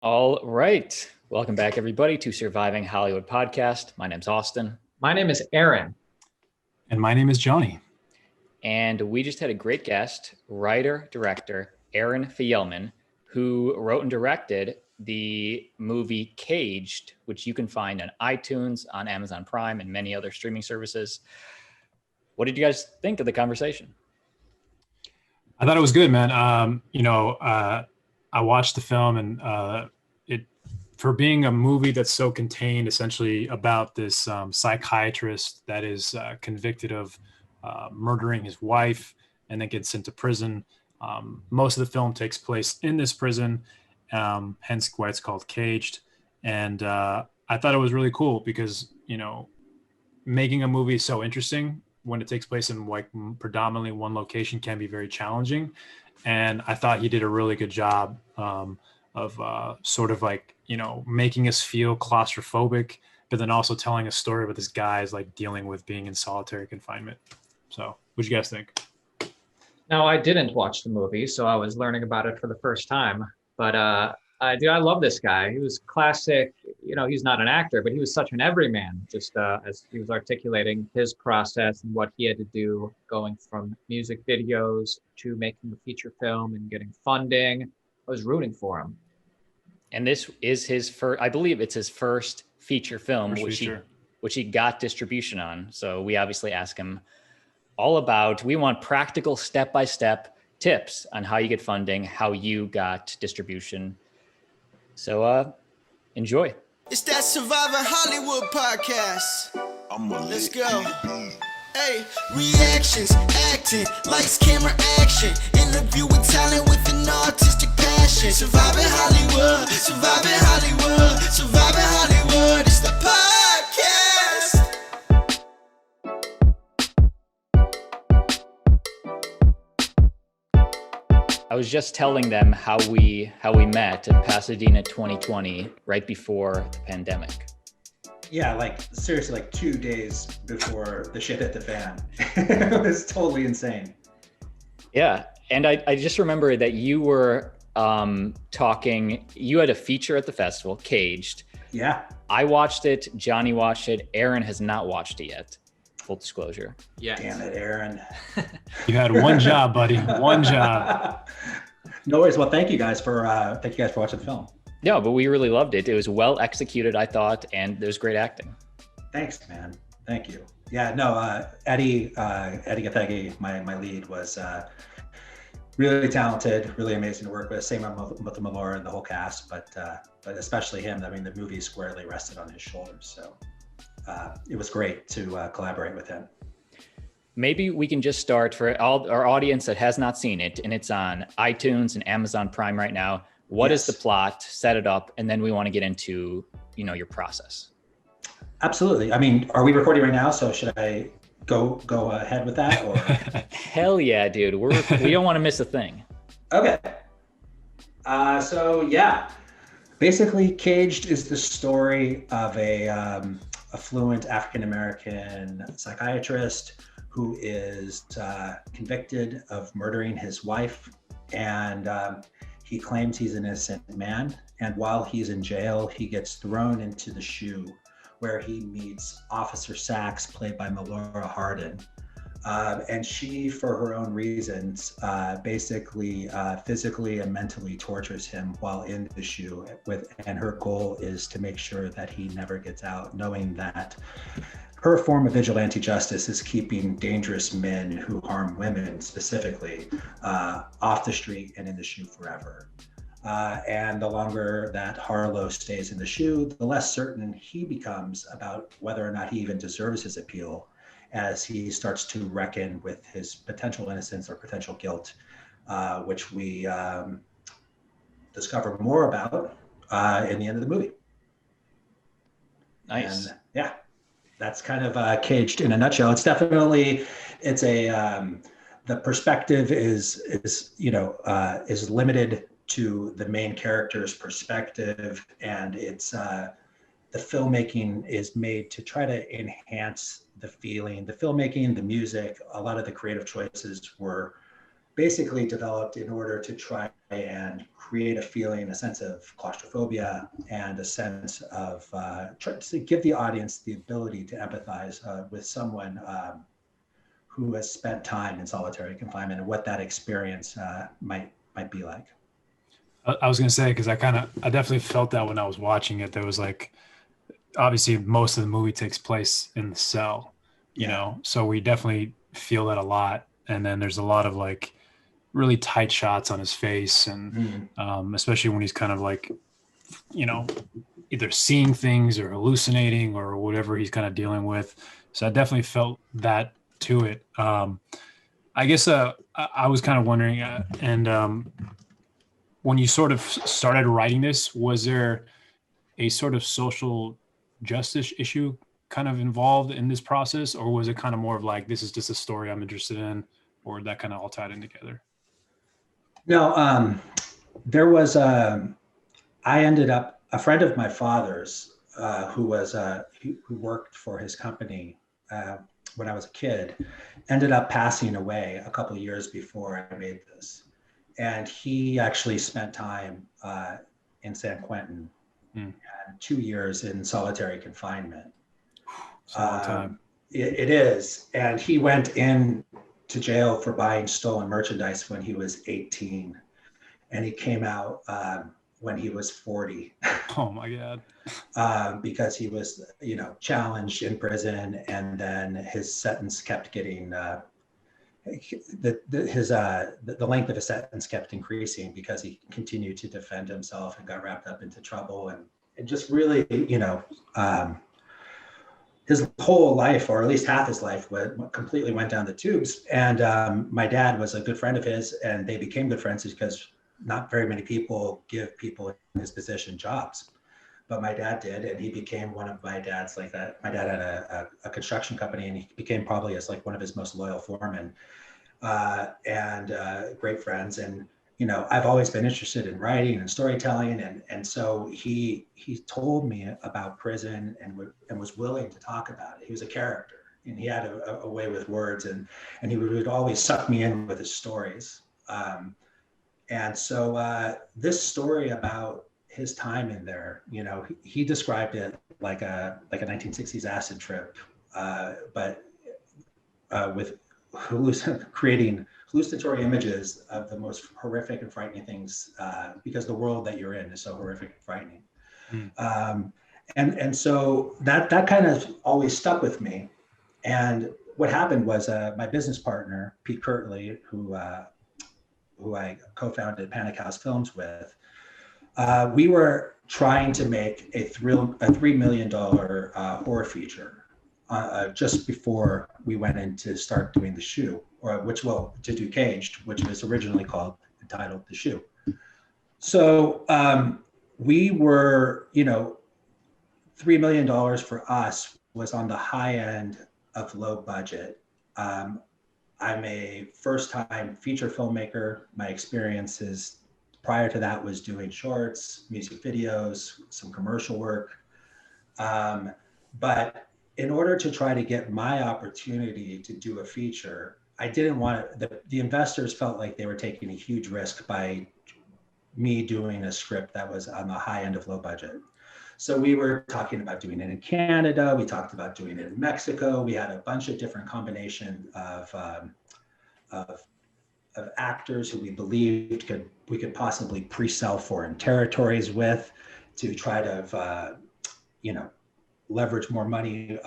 All right. Welcome back, everybody, to Surviving Hollywood Podcast. My name's Austin. My name is Aaron. And my name is Johnny. And we just had a great guest, writer, director, Aaron Fjellman, who wrote and directed the movie Caged, which you can find on iTunes, on Amazon Prime, and many other streaming services. What did you guys think of the conversation? I thought it was good, man. I watched the film, and for being a movie that's so contained, essentially about this psychiatrist that is convicted of murdering his wife and then gets sent to prison. Most of the film takes place in this prison, hence why it's called Caged. And I thought it was really cool because, making a movie so interesting when it takes place in like predominantly one location can be very challenging. And I thought he did a really good job of sort of like, making us feel claustrophobic, but then also telling a story about this guy is like dealing with being in solitary confinement. So what'd you guys think? Now, I didn't watch the movie, so I was learning about it for the first time. But I love this guy. He was classic. He's not an actor, but he was such an everyman, just as he was articulating his process and what he had to do going from music videos to making a feature film and getting funding. I was rooting for him. And this is his first, I believe it's his first feature film, which he got distribution on. So we obviously ask him we want practical step-by-step tips on how you get funding, how you got distribution. So enjoy. It's that Surviving Hollywood podcast. Let's go. Hey, reactions, acting, lights, camera, action. Interview with talent with an artistic passion. Surviving Hollywood, surviving Hollywood, surviving Hollywood. It's the podcast. I was just telling them how we met in Pasadena 2020, right before the pandemic. Yeah, like seriously, like 2 days before the shit hit the fan. It was totally insane. Yeah, and I just remember that you were talking, you had a feature at the festival, Caged. Yeah. I watched it, Johnny watched it, Aaron has not watched it yet. Full disclosure. Yeah. Damn it, Aaron. You had one job, buddy. One job. No worries. Well, thank you guys for watching the film. No, but we really loved it. It was well executed, I thought, and there's great acting. Thanks, man. Thank you. Yeah, no, Eddie Gathegi, my lead, was really talented, really amazing to work with. Same with Melora and the whole cast, but especially him. I mean, the movie squarely rested on his shoulders, so it was great to collaborate with him. Maybe we can just start for all our audience that has not seen it, and it's on iTunes and Amazon Prime right now. What is the plot? Set it up, and then we want to get into, your process. Absolutely. I mean, are we recording right now? So should I go ahead with that? Or hell yeah, dude. We don't want to miss a thing. Okay. So yeah, basically, Caged is the story of a affluent African-American psychiatrist who is convicted of murdering his wife, and he claims he's an innocent man. And while he's in jail, he gets thrown into the SHU, where he meets Officer Sachs, played by Melora Hardin. And she, for her own reasons, basically physically and mentally tortures him while in the SHU, and her goal is to make sure that he never gets out, knowing that her form of vigilante justice is keeping dangerous men who harm women specifically off the street and in the SHU forever. And the longer that Harlow stays in the SHU, the less certain he becomes about whether or not he even deserves his appeal, as he starts to reckon with his potential innocence or potential guilt, which we discover more about in the end of the movie. Nice. And yeah, that's kind of Caged in a nutshell. It's definitely, the perspective is limited to the main character's perspective, and it's the filmmaking is made to try to enhance the feeling. The filmmaking, the music, a lot of the creative choices were basically developed in order to try and create a feeling, a sense of claustrophobia, and a sense of to give the audience the ability to empathize with someone who has spent time in solitary confinement and what that experience might be like. I was going to say, because I definitely felt that when I was watching it. There was like, obviously most of the movie takes place in the cell, you know, so we definitely feel that a lot. And then there's a lot of like really tight shots on his face, and especially when he's kind of like, you know, either seeing things or hallucinating or whatever he's kind of dealing with. So I definitely felt that to it. I guess I was kind of wondering, when you sort of started writing this, was there a sort of social justice issue kind of involved in this process, or was it kind of more of like, this is just a story I'm interested in, or that kind of all tied in together? No, there was I ended up, a friend of my father's who worked for his company when I was a kid, ended up passing away a couple of years before I made this. And he actually spent time in San Quentin and 2 years in solitary confinement. It's a long time. It is. And he went in to jail for buying stolen merchandise when he was 18. And he came out when he was 40. Oh my God. Because he was, you know, challenged in prison, and then his sentence kept getting, the length of his sentence kept increasing because he continued to defend himself and got wrapped up into trouble, and just really, you know, his whole life, or at least half his life, completely went down the tubes. And my dad was a good friend of his, and they became good friends because not very many people give people in his position jobs, but my dad did, and he became one of my dad's, like that. My dad had a construction company, and he became probably as like one of his most loyal foremen, and great friends. And you know, I've always been interested in writing and storytelling, and so he told me about prison and was willing to talk about it. He was a character, and he had a way with words, and he would always suck me in with his stories. And so this story about his time in there, you know, he described it like a 1960s acid trip, but with creating hallucinatory images of the most horrific and frightening things, because the world that you're in is so horrific and frightening. And so that kind of always stuck with me. And what happened was my business partner, Pete Kirtley, who I co-founded Panic House Films with, we were trying to make a $3 million horror feature just before we went in to start doing The Shoe, to do Caged, which was originally entitled The Shoe. So we were, you know, $3 million for us was on the high end of low budget. I'm a first-time feature filmmaker. My experiences prior to that was doing shorts, music videos, some commercial work. But in order to try to get my opportunity to do a feature, I didn't want the investors felt like they were taking a huge risk by me doing a script that was on the high end of low budget. So we were talking about doing it in Canada. We talked about doing it in Mexico. We had a bunch of different combinations of actors who we believed we could possibly pre-sell foreign territories with, to try to you know, leverage more money,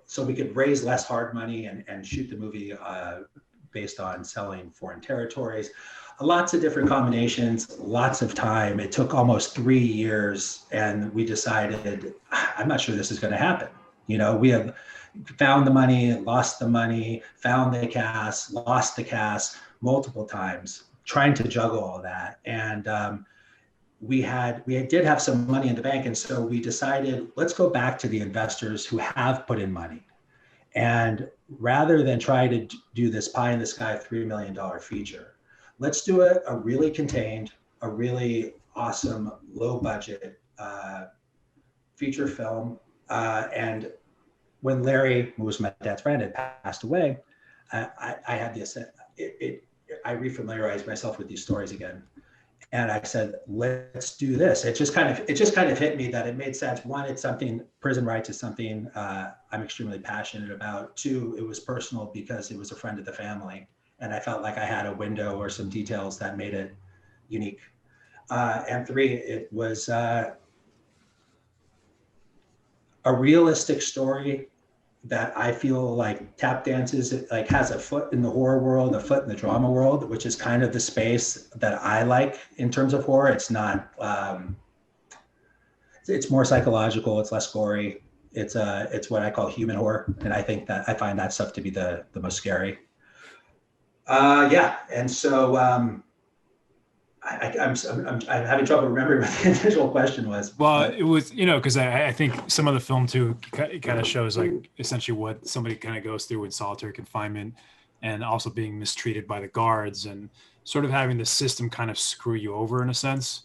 so we could raise less hard money and shoot the movie based on selling foreign territories. Lots of different combinations, lots of time. It took almost 3 years, and we decided, I'm not sure this is going to happen. You know, we have found the money, lost the money, found the cast, lost the cast multiple times, trying to juggle all that. And we did have some money in the bank, and so we decided, let's go back to the investors who have put in money, and rather than try to do this pie in the sky $3 million feature, let's do a really contained, a really awesome low budget feature film. And when Larry, who was my dad's friend, had passed away, I had this. refamiliarized myself with these stories again. And I said, let's do this. It just kind of hit me that it made sense. One, it's something, prison rights is something I'm extremely passionate about. Two, it was personal because it was a friend of the family. And I felt like I had a window or some details that made it unique. And three, it was a realistic story that I feel like tap dances, like has a foot in the horror world, a foot in the drama world, which is kind of the space that I like in terms of horror. It's not, it's more psychological, it's less gory. It's what I call human horror. And I think that I find that stuff to be the most scary. Yeah, and so I'm having trouble remembering what the initial question was. Well, it was, because I think some of the film too, it kind of shows like essentially what somebody kind of goes through in solitary confinement, and also being mistreated by the guards and sort of having the system kind of screw you over in a sense.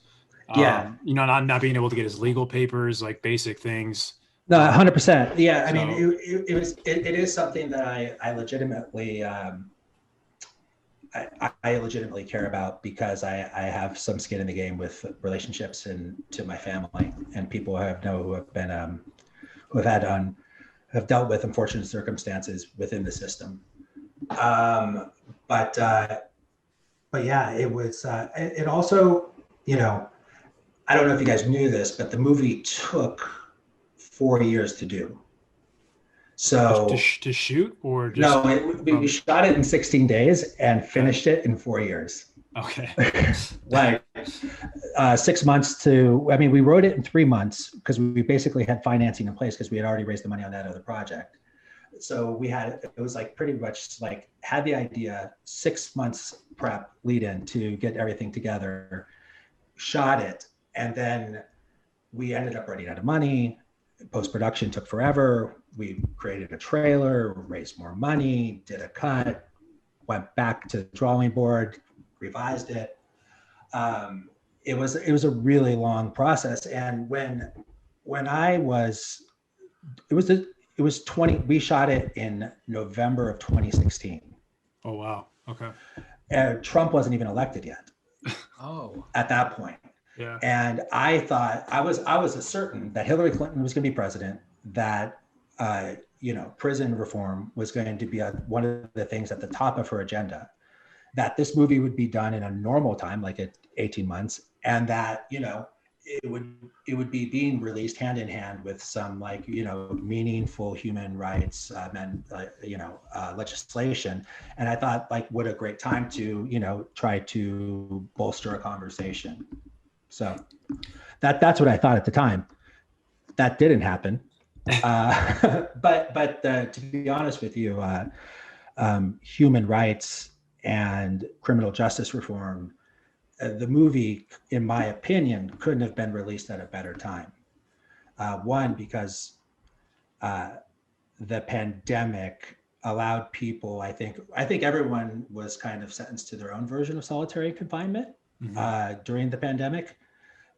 Yeah. Not being able to get his legal papers, like basic things. No, 100%. Yeah. I mean, it is something that I legitimately, I legitimately care about, because I have some skin in the game with relationships and to my family and people who have dealt with unfortunate circumstances within the system. But yeah, it was, it also, I don't know if you guys knew this, but the movie took 4 years to do. So to shoot, or just no, we shot it in 16 days and finished it in 4 years. Okay. Like 6 months we wrote it in 3 months because we basically had financing in place because we had already raised the money on that other project. So it was like pretty much like had the idea, 6 months prep lead in to get everything together, shot it, and then we ended up running out of money. Post-production took forever. We created a trailer, raised more money, did a cut, went back to the drawing board, revised it. It was a really long process. And we shot it in November of 2016. Oh, wow. Okay. And Trump wasn't even elected yet. Oh. At that point. Yeah. And I thought I was certain that Hillary Clinton was going to be president, that prison reform was going to be one of the things at the top of her agenda, that this movie would be done in a normal time, like at 18 months, and that it would be being released hand in hand with some meaningful human rights legislation. And I thought, what a great time to try to bolster a conversation. So that's what I thought at the time. That didn't happen. But to be honest with you, human rights and criminal justice reform, the movie, in my opinion, couldn't have been released at a better time. One, because the pandemic allowed people, I think everyone was kind of sentenced to their own version of solitary confinement during the pandemic.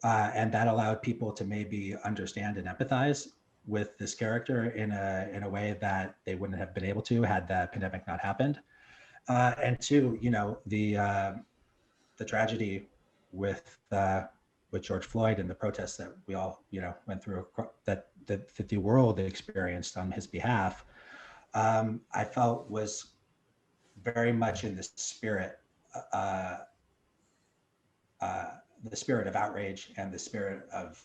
And that allowed people to maybe understand and empathize with this character in a way that they wouldn't have been able to had the pandemic not happened. And two, the tragedy with George Floyd and the protests that we all went through, that the world experienced on his behalf, I felt was very much in the spirit of outrage and the spirit of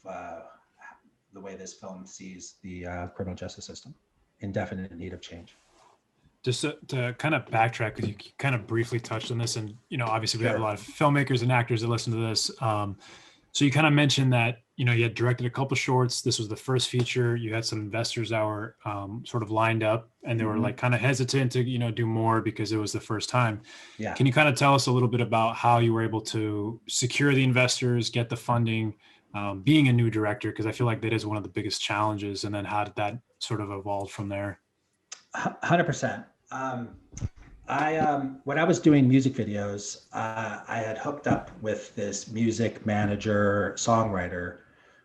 the way this film sees the criminal justice system in definite need of change. Just to kind of backtrack, because you kind of briefly touched on this, and obviously we have a lot of filmmakers and actors that listen to this. So you kind of mentioned that you had directed a couple shorts. This was the first feature. You had some investors that were sort of lined up, and they were like kind of hesitant to do more because it was the first time. Yeah. Can you kind of tell us a little bit about how you were able to secure the investors, get the funding, being a new director? Because I feel like that is one of the biggest challenges. And then how did that sort of evolve from there? 100%. When I was doing music videos, I had hooked up with this music manager, songwriter,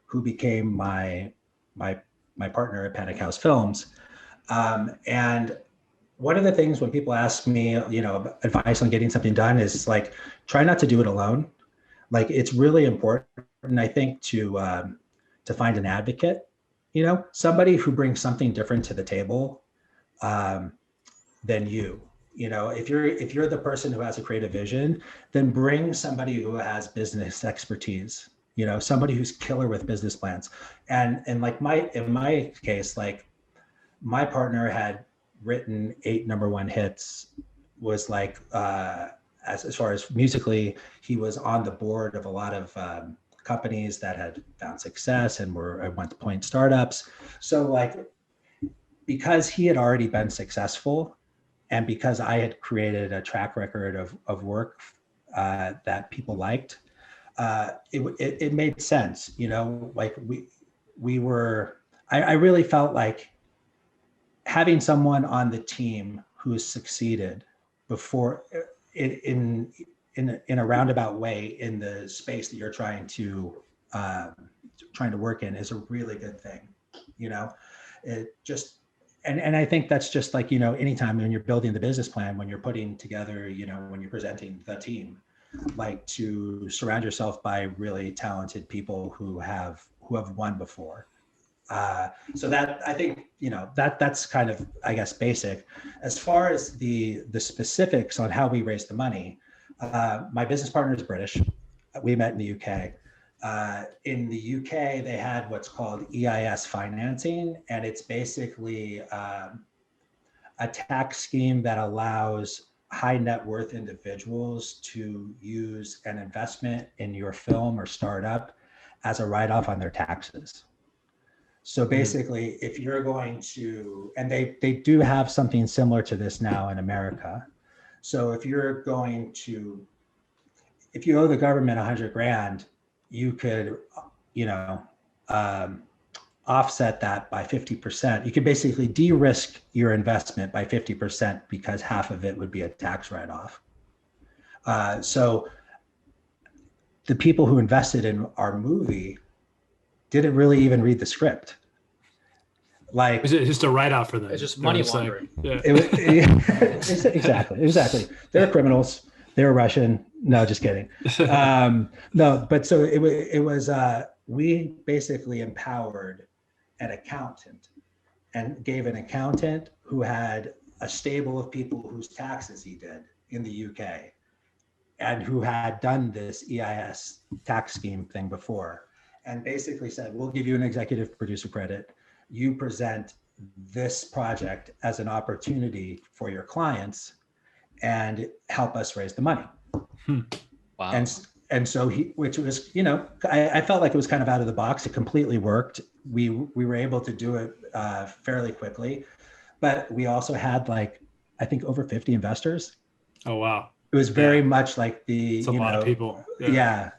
who became my partner at Panic House Films. And one of the things when people ask me, advice on getting something done is like, try not to do it alone. Like, it's really important, I think, to find an advocate, somebody who brings something different to the table than you. If you're the person who has a creative vision, then bring somebody who has business expertise, somebody who's killer with business plans. And like in my case, like my partner had written 8 number 1 hits, was like, as far as musically, he was on the board of a lot of companies that had found success and were at one point startups. So like, because he had already been successful, and because I had created a track record of work that people liked, it made sense, like I really felt like having someone on the team who's succeeded before in a roundabout way in the space that you're trying to work in is a really good thing. It just, and I think that's just like, anytime when you're building the business plan, when you're putting together, when you're presenting the team, like to surround yourself by really talented people who have won before. So that, I think, that's kind of, I guess, basic. As far as the specifics on how we raise the money, my business partner is British. We met in the UK. In the UK, they had what's called EIS financing, and it's basically a tax scheme that allows high net worth individuals to use an investment in your film or startup as a write-off on their taxes. So basically, if you're going to, and they do have something similar to this now in America. So if you owe the government $100,000, you could, offset that by 50%. You could basically de-risk your investment by 50% because half of it would be a tax write-off. So the people who invested in our movie didn't really even read the script. Like, is it just a write-off for them? It's just money laundering. Like, Exactly. They're criminals. They were Russian. No, just kidding. No, but so it was. We basically empowered an accountant and gave an accountant who had a stable of people whose taxes he did in the UK, and who had done this EIS tax scheme thing before, and basically said, "We'll give you an executive producer credit. You present this project as an opportunity for your clients and help us raise the money." Wow. And so which was, I felt like it was kind of out of the box. It completely worked. We were able to do it fairly quickly, but we also had I think over 50 investors. Oh, wow. It was very much like it's a lot of people. Yeah.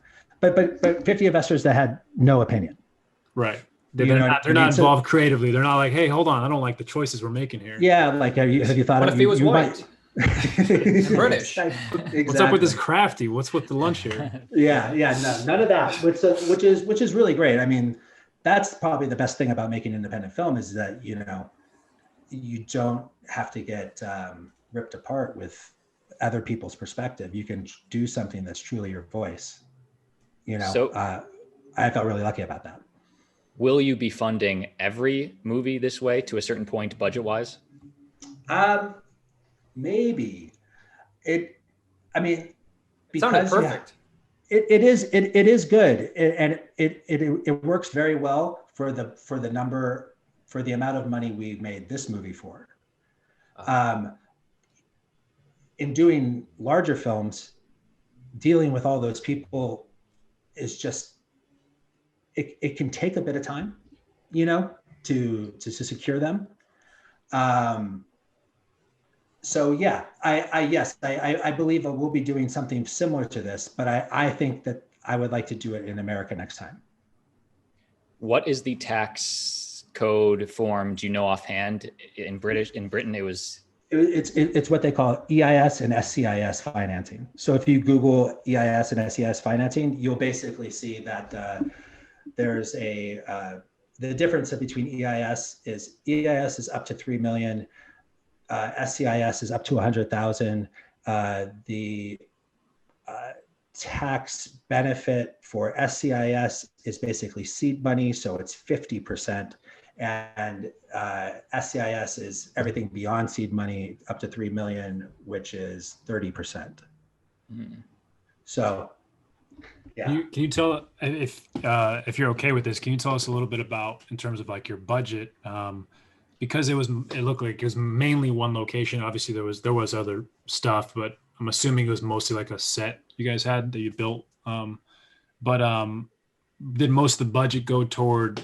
But 50 investors that had no opinion. Right. They're not involved creatively. They're not like, hey, hold on, I don't like the choices we're making here. Yeah, like have you thought what of if he was white? British. Exactly. What's up with this crafty? What's with the lunch here? Yeah, no, none of that. Which is really great. I mean, that's probably the best thing about making independent film is that you don't have to get ripped apart with other people's perspective. You can do something that's truly your voice. So I felt really lucky about that. Will you be funding every movie this way to a certain point, budget-wise? Maybe. It sounded perfect. Yeah, it is good, and it works very well for the amount of money we made this movie for. In doing larger films, dealing with all those people is just, it can take a bit of time, to secure them. So yeah, I believe we'll be doing something similar to this, but I think that I would like to do it in America next time. What is the tax code form? Do you know offhand? In Britain, it's what they call EIS and SCIS financing. So if you Google EIS and SCIS financing, you'll basically see that there's the difference between EIS is up to 3 million. SCIS is up to 100,000. The tax benefit for SCIS is basically seed money, so it's 50%. And SCIS is everything beyond seed money up to 3 million, which is 30%. So, yeah. Can you tell if you're okay with this? Can you tell us a little bit about in terms of like your budget? Because it looked like it was mainly one location. Obviously, there was other stuff, but I'm assuming it was mostly like a set you guys had that you built. But did most of the budget go toward,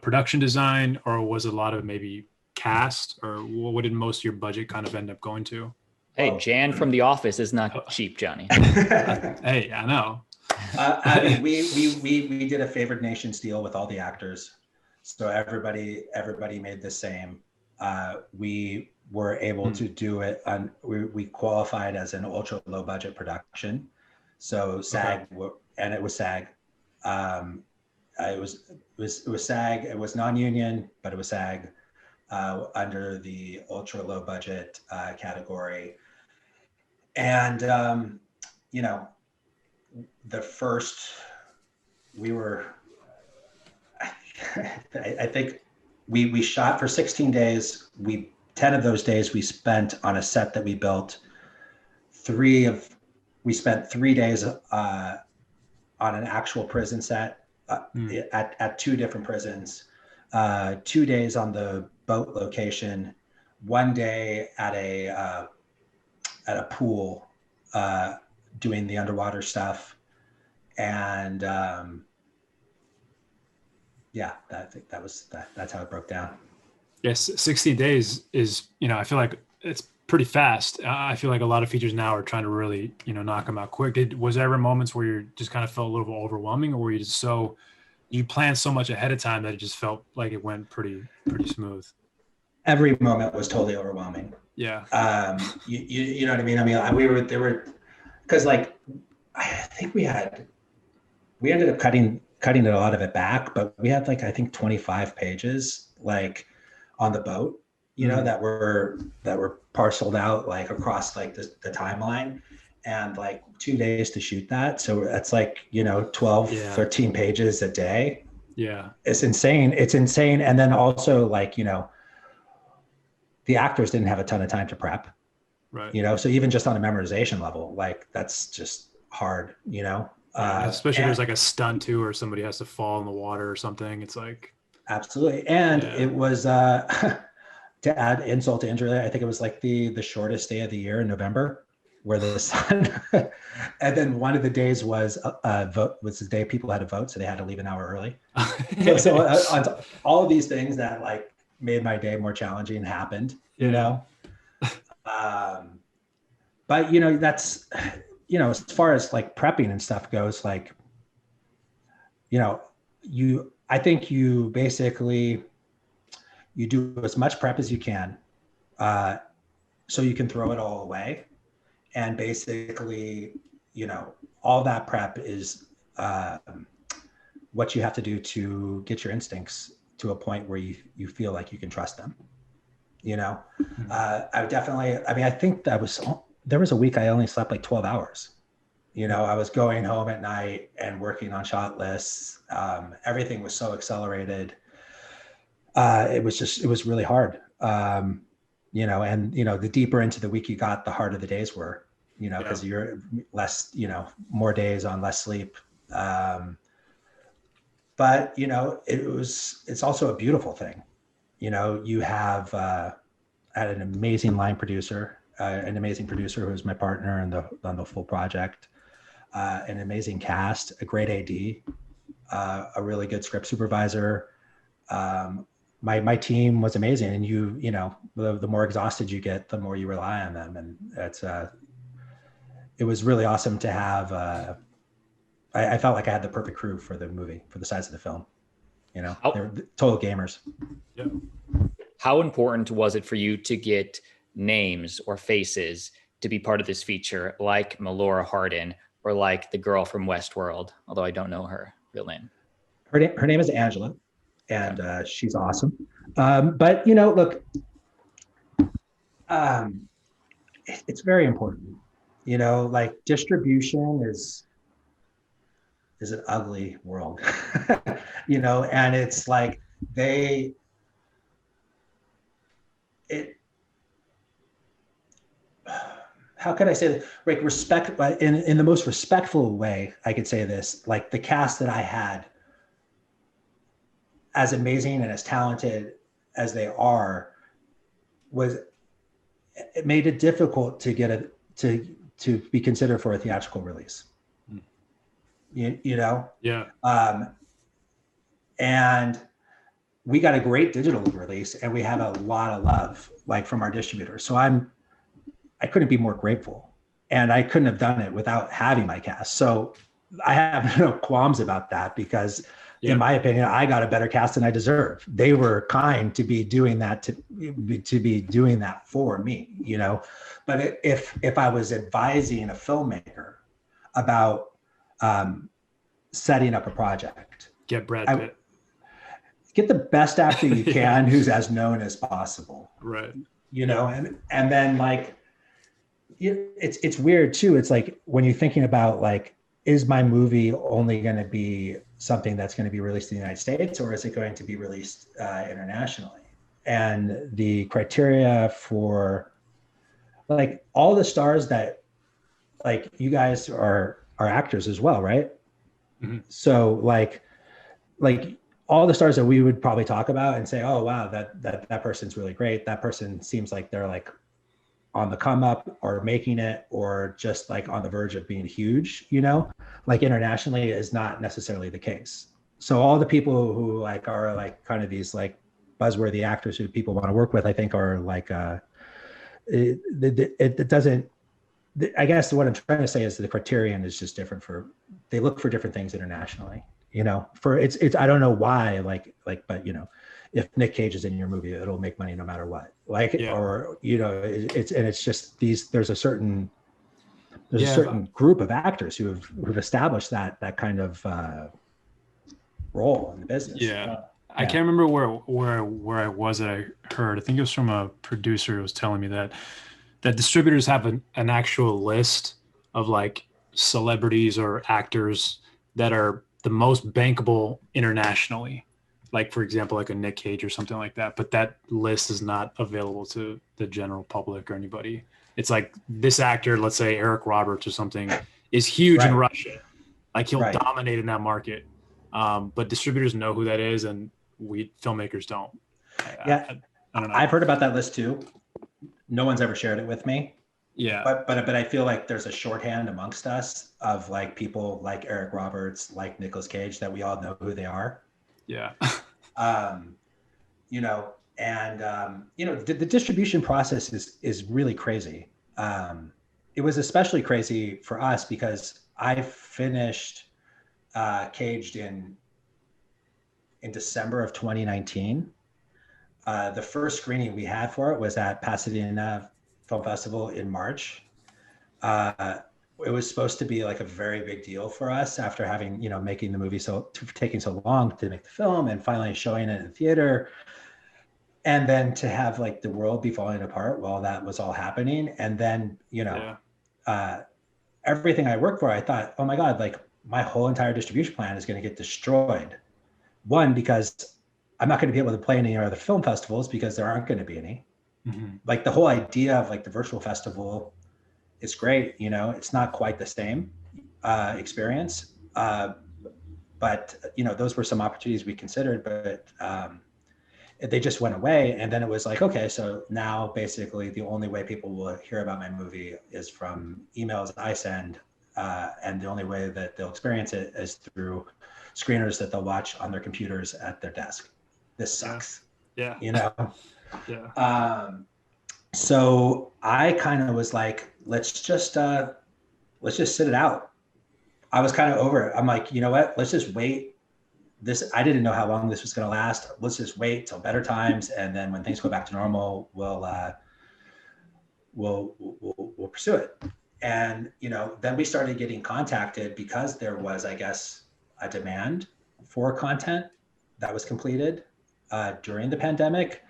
production design, or was it a lot of maybe cast, or what did most of your budget kind of end up going to? Hey, Jan from The Office is not cheap, Johnny. Hey, I know. I mean, we did a favored nations deal with all the actors, so everybody made the same. We were able to do it on. We qualified as an ultra low budget production, so SAG, and it was SAG. It was SAG. It was non-union, but it was SAG under the ultra low budget category. And the first, I think we shot for 16 days. 10 of those days we spent on a set that we built. We spent 3 days on an actual prison set at 2 different prisons, 2 days on the boat location, 1 day at a pool doing the underwater stuff. And that's how it broke down. Yes, 60 days is, I feel like it's pretty fast. I feel like a lot of features now are trying to really, knock them out quick. Was there ever moments where you just kind of felt a little bit overwhelming, or were you just you planned so much ahead of time that it just felt like it went pretty smooth? Every moment was totally overwhelming. Yeah. You know what I mean? I mean, because like, I think we ended up cutting a lot of it back, but we had like, I think 25 pages like on the boat, that were parceled out like across like the timeline, and like 2 days to shoot that. So that's like, 12, 13 pages a day. Yeah. It's insane. And then also like, the actors didn't have a ton of time to prep, right? So even just on a memorization level, like that's just hard, especially if there's like a stunt too, or somebody has to fall in the water or something. It's like, absolutely. And it was, to add insult to injury, I think it was like the shortest day of the year in November, where the sun, and then one of the days was the day people had to vote, so they had to leave an hour early. so on all of these things that like made my day more challenging happened, but that's, as far as like prepping and stuff goes, like, I think you basically, you do as much prep as you can, so you can throw it all away. And basically, all that prep is what you have to do to get your instincts to a point where you feel like you can trust them. I would definitely, I think there was a week I only slept like 12 hours. I was going home at night and working on shot lists. Everything was so accelerated. It was really hard. And the deeper into the week you got, the harder the days were, because you're less, more days on less sleep. But, it's also a beautiful thing. You have had an amazing line producer, an amazing producer who was my partner on the full project, an amazing cast, a great AD, a really good script supervisor. My team was amazing, and the more exhausted you get, the more you rely on them, and it was really awesome to have. I felt like I had the perfect crew for the movie, for the size of the film. They were total gamers. Yeah. How important was it for you to get names or faces to be part of this feature, like Melora Hardin or like the girl from Westworld? Although I don't know her real name. Her name is Angela. And she's awesome. But, look, It's very important. You know, like distribution is an ugly world, you know, and it's like how could I say that? Like respect, in the most respectful way, I could say this, like the cast that I had, as amazing and as talented as they are, it made it difficult to get to be considered for a theatrical release. You know? Yeah. And we got a great digital release, and we have a lot of love, like from our distributors. So I couldn't be more grateful, and I couldn't have done it without having my cast. So I have no qualms about that, because in my opinion, I got a better cast than I deserve. They were kind to be doing that, to be doing that for me, you know. But if I was advising a filmmaker about setting up a project, get Brad Pitt. Get the best actor you can who's as known as possible. Right. You know, and then like, it's weird too. It's like when you're thinking about like, is my movie only going to be something that's going to be released in the United States, or is it going to be released internationally? And the criteria for like all the stars that, like, you guys are actors as well, right? Mm-hmm. So like all the stars that we would probably talk about and say, oh wow, that person's really great. That person seems like they're like on the come up or making it, or just like on the verge of being huge, you know, like internationally is not necessarily the case. So all the people who like are like kind of these like buzzworthy actors who people want to work with, I think are like, it doesn't, I guess what I'm trying to say is the criterion is just different they look for different things internationally, you know, it's, I don't know why, like, but you know, if Nick Cage is in your movie, it'll make money no matter what. Like, or, you know, it's just there's a certain group of actors who've established that kind of role in the business. Yeah. I can't remember where I was that I heard. I think it was from a producer who was telling me that distributors have an actual list of like celebrities or actors that are the most bankable internationally. Like, for example, like a Nick Cage or something like that. But that list is not available to the general public or anybody. It's like this actor, let's say Eric Roberts or something, is huge in Russia. Like he'll dominate in that market. But distributors know who that is, and we filmmakers don't. I don't know. I've heard about that list too. No one's ever shared it with me. Yeah. But I feel like there's a shorthand amongst us of like people like Eric Roberts, like Nicolas Cage, that we all know who they are. Yeah. You know, and you know, the distribution process is really crazy. It was especially crazy for us because I finished Caged in December of 2019. The first screening we had for it was at Pasadena Film Festival in March. It was supposed to be like a very big deal for us after having, you know, making the movie taking so long to make the film and finally showing it in the theater. And then to have like the world be falling apart while that was all happening. And then, you know, everything I worked for, I thought, oh my God, like my whole entire distribution plan is going to get destroyed. One, because I'm not going to be able to play any other film festivals because there aren't going to be any. Mm-hmm. Like the whole idea of like the virtual festival, it's great, you know, it's not quite the same experience. But, you know, those were some opportunities we considered, but they just went away. And then it was like, okay, so now basically the only way people will hear about my movie is from emails I send. And the only way that they'll experience it is through screeners that they'll watch on their computers at their desk. This sucks. Yeah. You know? Yeah. So I kind of was like, let's just sit it out. I was kind of over it. I'm like, you know what? Let's just wait. I didn't know how long this was going to last. Let's just wait till better times, and then when things go back to normal, we'll pursue it. And you know, then we started getting contacted because there was, I guess, a demand for content that was completed during the pandemic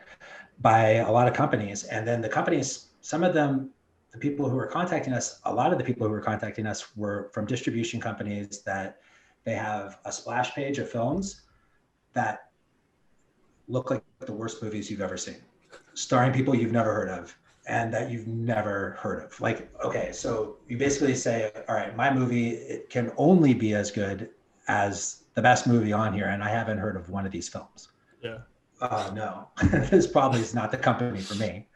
by a lot of companies. And then the companies some of them, the people who were contacting us, a lot of the people who were contacting us were from distribution companies that they have a splash page of films that look like the worst movies you've ever seen, starring people you've never heard of and that you've never heard of. Like, okay, so you basically say, all right, my movie, it can only be as good as the best movie on here, and I haven't heard of one of these films. Yeah. No, this probably is not the company for me,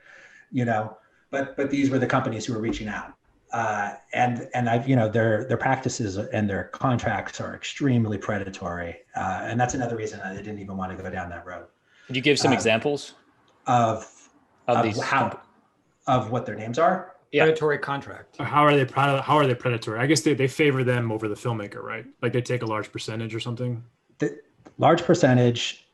you know, but these were the companies who were reaching out. And I've, you know, their practices and their contracts are extremely predatory. And that's another reason I didn't even want to go down that road. Could you give some examples of these of what their names are? Yeah. Predatory contract. How are they predatory? I guess they favor them over the filmmaker, right? Like they take a large percentage or something. The large percentage.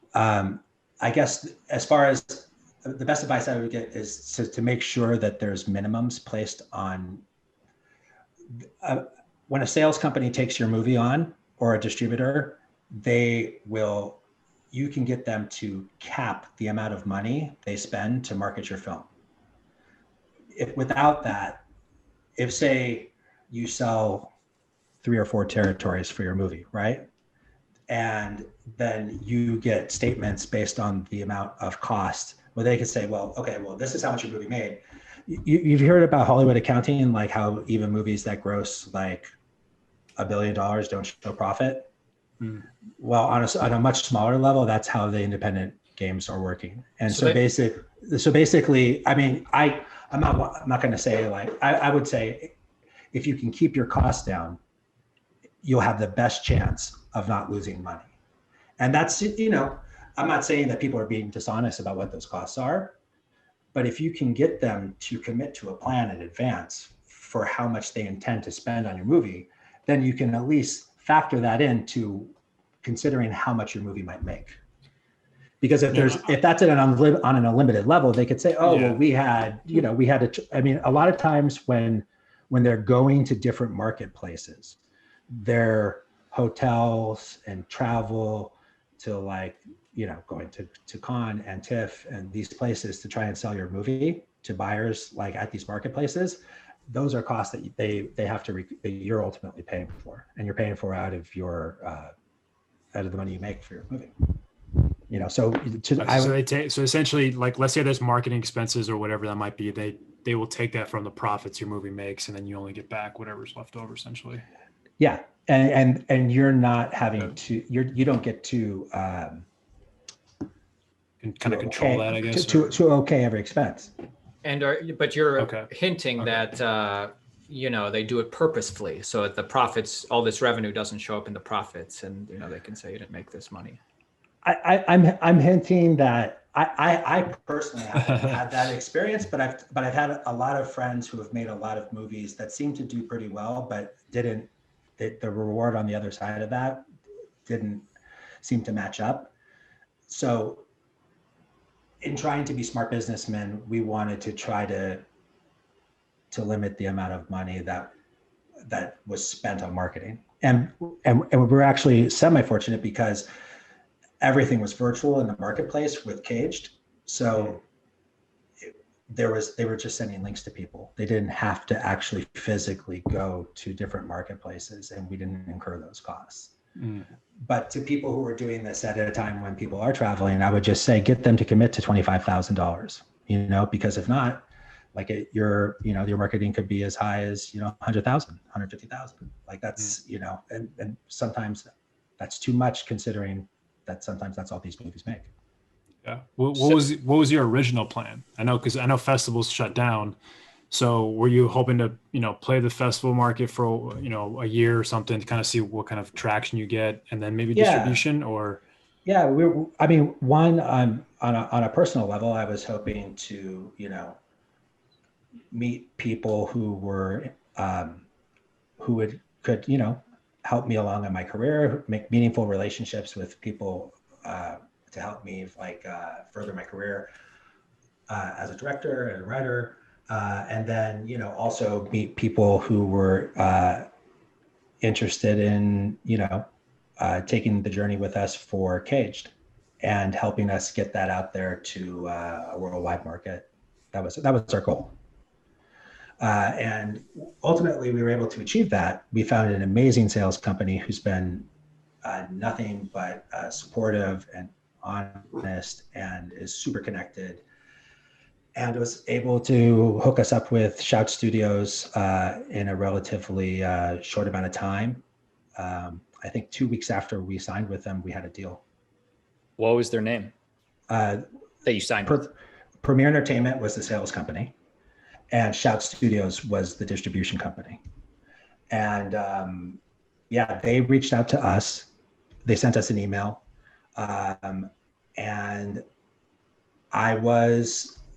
I guess as far as the best advice I would get is to make sure that there's minimums placed on. When a sales company takes your movie on, or a distributor, you can get them to cap the amount of money they spend to market your film. If without that, if say you sell 3 or 4 territories for your movie, right? And then you get statements based on the amount of cost, where they could say, well, okay, well, this is how much your movie made. You've heard about Hollywood accounting, like how even movies that gross like $1 billion don't show profit. Well, on a much smaller level, that's how the independent games are working. And so basically, I mean, I'm not going to say like, I would say if you can keep your costs down, you'll have the best chance of not losing money. And that's, you know, I'm not saying that people are being dishonest about what those costs are, but if you can get them to commit to a plan in advance for how much they intend to spend on your movie, then you can at least factor that into considering how much your movie might make. Because if that's on an unlimited level, they could say, oh, well, we had I mean, a lot of times when they're going to different marketplaces, their hotels and travel to like, you know, going to Cannes and TIFF and these places to try and sell your movie to buyers like at these marketplaces, those are costs that they have to that you're ultimately paying for, and you're paying for out of the money you make for your movie. You know, so essentially, like, let's say there's marketing expenses or whatever that might be, they will take that from the profits your movie makes, and then you only get back whatever's left over, essentially. Yeah, and you're not having to, you don't get to kind of control that, I guess, to okay every expense. And but you're hinting that you know, they do it purposefully, so that the profits, all this revenue doesn't show up in the profits, and you know, they can say you didn't make this money. I'm hinting that I personally haven't had that experience, but I've had a lot of friends who have made a lot of movies that seem to do pretty well, but the reward on the other side of that didn't seem to match up. So in trying to be smart businessmen, we wanted to try to limit the amount of money that was spent on marketing. And we're actually semi-fortunate because everything was virtual in the marketplace with Caged. So they were just sending links to people. They didn't have to actually physically go to different marketplaces, and we didn't incur those costs. But to people who are doing this at a time when people are traveling, I would just say, get them to commit to $25,000, you know, because if not, like your marketing could be as high as, you know, 100,000, 150,000. Like that's, you know, and sometimes that's too much considering that sometimes that's all these movies make. Yeah. What was your original plan? I know festivals shut down. So were you hoping to, you know, play the festival market for, you know, a year or something to kind of see what kind of traction you get, and then maybe distribution? Or yeah, one on a personal level, I was hoping to, you know, meet people who were could, you know, help me along in my career, make meaningful relationships with people to help me like further my career as a director and a writer. And then, you know, also meet people who were interested in, you know, taking the journey with us for Caged and helping us get that out there to a worldwide market. That was our goal. And ultimately, we were able to achieve that. We found an amazing sales company who's been nothing but supportive and honest and is super connected, and was able to hook us up with Shout Studios in a relatively short amount of time. I think 2 weeks after we signed with them, we had a deal. What was their name that you signed with? Premier Entertainment was the sales company, and Shout Studios was the distribution company. And yeah, they reached out to us. They sent us an email, and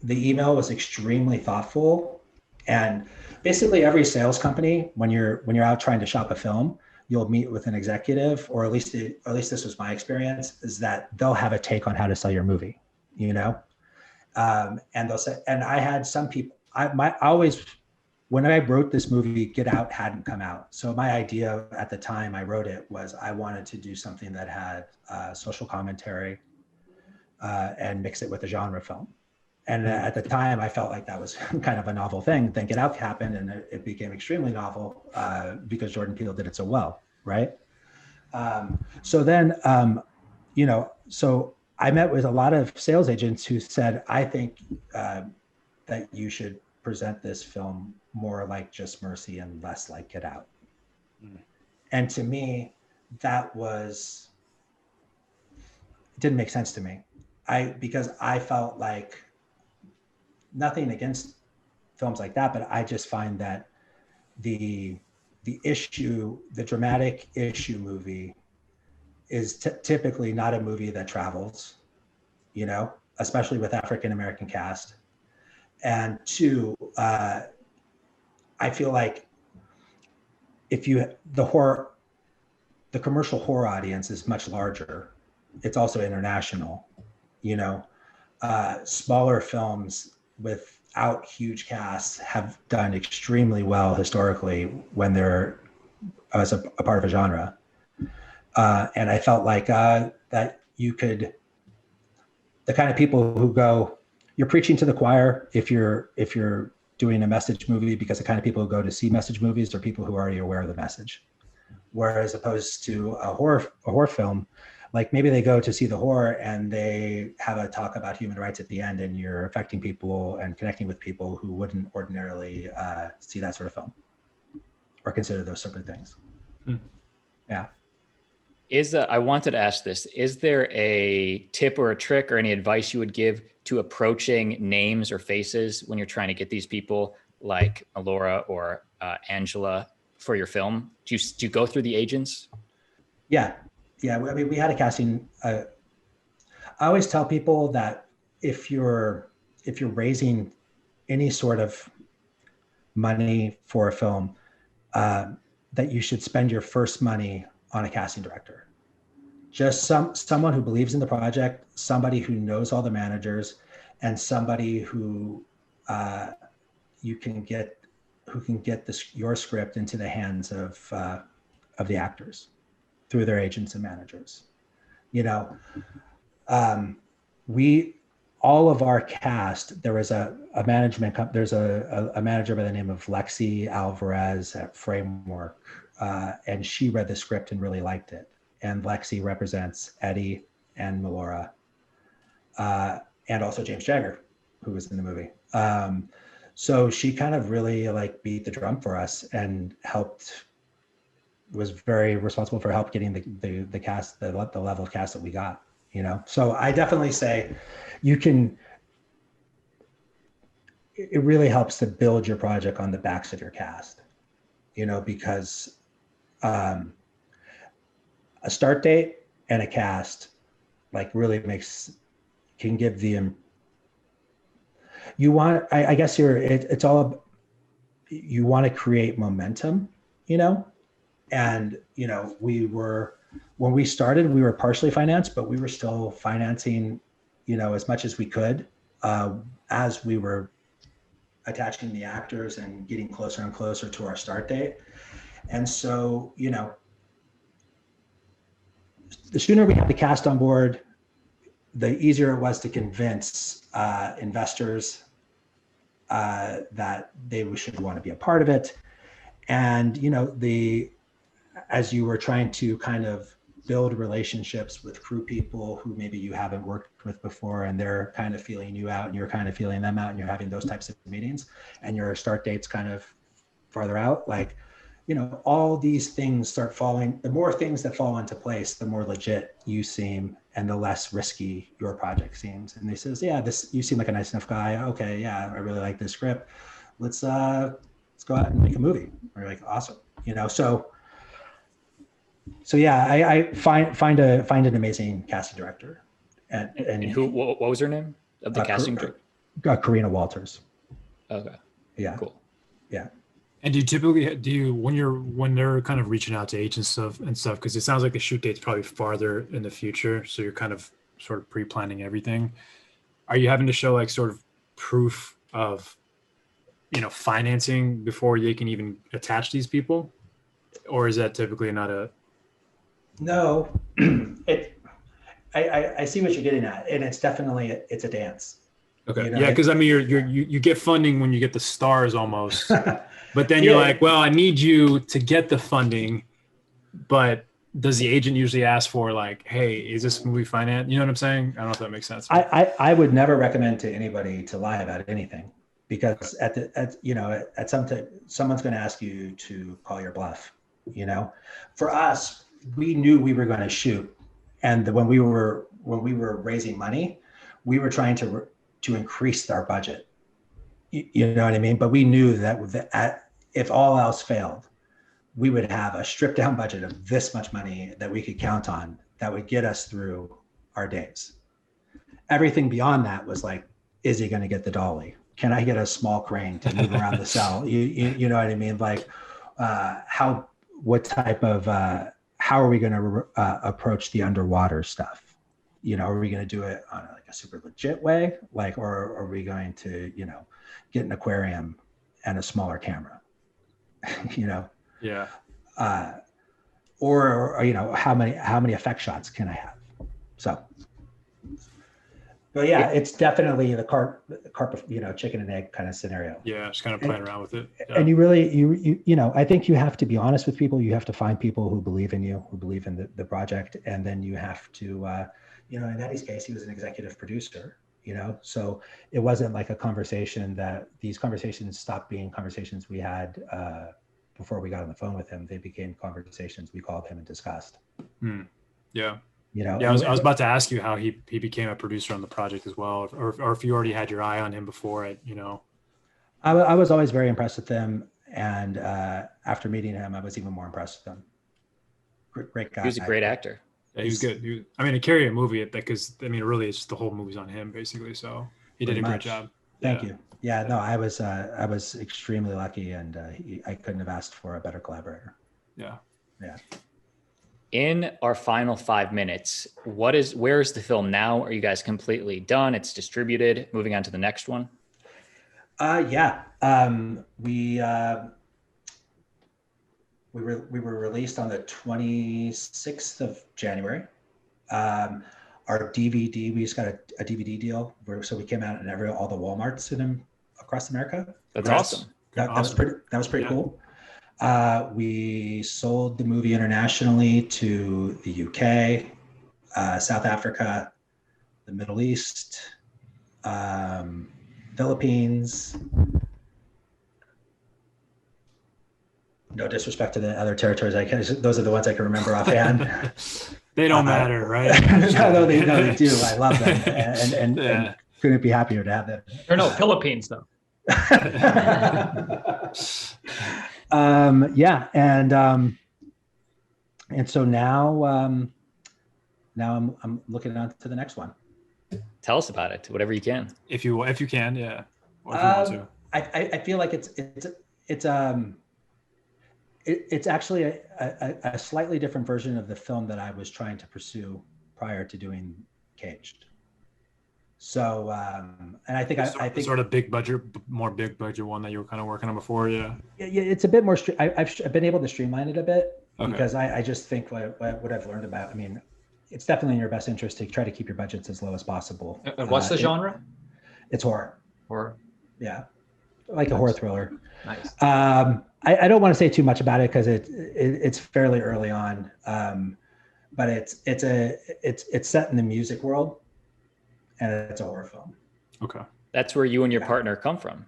the email was extremely thoughtful. And basically, every sales company, when you're out trying to shop a film, you'll meet with an executive, or at least this was my experience, is that they'll have a take on how to sell your movie, you know. And they'll say, and I had some people, when I wrote this movie, Get Out hadn't come out. So my idea at the time I wrote it was I wanted to do something that had social commentary and mix it with a genre film. And at the time I felt like that was kind of a novel thing. Then Get Out happened and it became extremely novel because Jordan Peele did it so well, right? So then, you know, so I met with a lot of sales agents who said, I think that you should present this film more like Just Mercy and less like Get Out. And to me, it didn't make sense to me. Because I felt like, nothing against films like that, but I just find that the dramatic issue movie is typically not a movie that travels, you know, especially with African-American cast. And two, I feel like the commercial horror audience is much larger. It's also international, you know. Smaller films without huge casts have done extremely well historically when they're as a part of a genre. And I felt like that you could, the kind of people who go, you're preaching to the choir if you're doing a message movie, because the kind of people who go to see message movies are people who are already aware of the message. Whereas opposed to a horror film, like maybe they go to see the horror and they have a talk about human rights at the end, and you're affecting people and connecting with people who wouldn't ordinarily see that sort of film or consider those sort of things. Yeah. I wanted to ask this, is there a tip or a trick or any advice you would give to approaching names or faces when you're trying to get these people like Alora or Angela for your film? Do you go through the agents? Yeah. I mean, we had a casting. I always tell people that if you're raising any sort of money for a film, that you should spend your first money on a casting director. Just someone who believes in the project, somebody who knows all the managers, and somebody who you can get your script into the hands of the actors through their agents and managers. You know, all of our cast, there was there's a manager by the name of Lexi Alvarez at Framework, and she read the script and really liked it. And Lexi represents Eddie and Melora, and also James Jagger, who was in the movie. So she kind of really like beat the drum for us and was very responsible for help getting the cast, the level of cast that we got, you know? So I definitely say it really helps to build your project on the backs of your cast, you know, because a start date and a cast like really can give the, you want to create momentum, you know? And, you know, when we started, we were partially financed, but we were still financing, you know, as much as we could as we were attaching the actors and getting closer and closer to our start date. And so, you know, the sooner we had the cast on board, the easier it was to convince investors that they should want to be a part of it. And, you know, as you were trying to kind of build relationships with crew people who maybe you haven't worked with before, and they're kind of feeling you out and you're kind of feeling them out, and you're having those types of meetings, and your start date's kind of farther out, like, you know, all these things start falling. The more things that fall into place, the more legit you seem and the less risky your project seems. And they says, yeah, you seem like a nice enough guy. Okay, yeah, I really like this script. Let's go out and make a movie. We're like, awesome, you know. So yeah, I find an amazing casting director. And who? What was her name of the casting director? Karina Walters. Okay. Yeah. Cool. Yeah. And do you typically when they're kind of reaching out to agents and stuff, because it sounds like the shoot date's probably farther in the future, so you're kind of sort of pre-planning everything. Are you having to show like sort of proof of, you know, financing before they can even attach these people, or is that typically not a? No, I see what you're getting at, and it's definitely it's a dance. Okay. You know, yeah, because I mean, you get funding when you get the stars almost, but then you're like, well, I need you to get the funding, but does the agent usually ask for like, hey, is this movie financed? You know what I'm saying? I don't know if that makes sense. I would never recommend to anybody to lie about anything, because at some time someone's going to ask you to call your bluff. You know, for us, we knew we were going to shoot, and when we were raising money, we were trying to increase our budget. You know what I mean? But we knew that if all else failed, we would have a stripped down budget of this much money that we could count on that would get us through our days. Everything beyond that was like, is he going to get the dolly? Can I get a small crane to move around the cell? You know what I mean? Like, what type of, how are we going to approach the underwater stuff? You know, are we going to do it on like a super legit way? Like, or are we going to, you know, get an aquarium and a smaller camera, you know? Yeah. Or, you know, how many effect shots can I have? So, but yeah, it's definitely the carp, you know, chicken and egg kind of scenario. Yeah, just kind of playing around with it. Yeah. And you really, you know, I think you have to be honest with people. You have to find people who believe in you, who believe in the project. And then you have to, you know, in Eddie's case, he was an executive producer, you know, so it wasn't like a conversation that these conversations stopped being conversations we had before we got on the phone with him. They became conversations we called him and discussed. Yeah. You know, yeah, I was about to ask you how he became a producer on the project as well, or if you already had your eye on him before it, you know. I was always very impressed with him, and after meeting him, I was even more impressed with him. Great guy. He was a great actor. Yeah, he was good. I mean, to carry a movie because I mean, really, it's just the whole movie's on him basically. So he did a great job. Thank you. Yeah, no, I was extremely lucky, and I couldn't have asked for a better collaborator. Yeah. Yeah. In our final 5 minutes, where is the film now? Are you guys completely done? It's distributed. Moving on to the next one. Yeah. We were released on the 26th of January. Our DVD, we just got a DVD deal so we came out in all the Walmarts across America. That's awesome. That was pretty cool. We sold the movie internationally to the UK, South Africa, the Middle East, Philippines. No disrespect to the other territories. Those are the ones I can remember offhand. They don't matter, right? No, they do. I love them, and couldn't be happier to have them. Or no, Philippines though. Yeah, and so now I'm looking on to the next one. Tell us about it, whatever you can. If you can, yeah. Or if you want to. I feel like it's actually a slightly different version of the film that I was trying to pursue prior to doing Caged. So, and I think sort of more big budget one that you were kind of working on before. Yeah. Yeah. It's a bit more, I've been able to streamline it a bit because I just think what I've learned about, I mean, it's definitely in your best interest to try to keep your budgets as low as possible. And what's the genre? It's horror. Horror. Yeah. like a horror thriller. Nice. I don't want to say too much about it because it's fairly early on, but it's set in the music world, and it's a horror film. Okay. That's where you and your partner come from,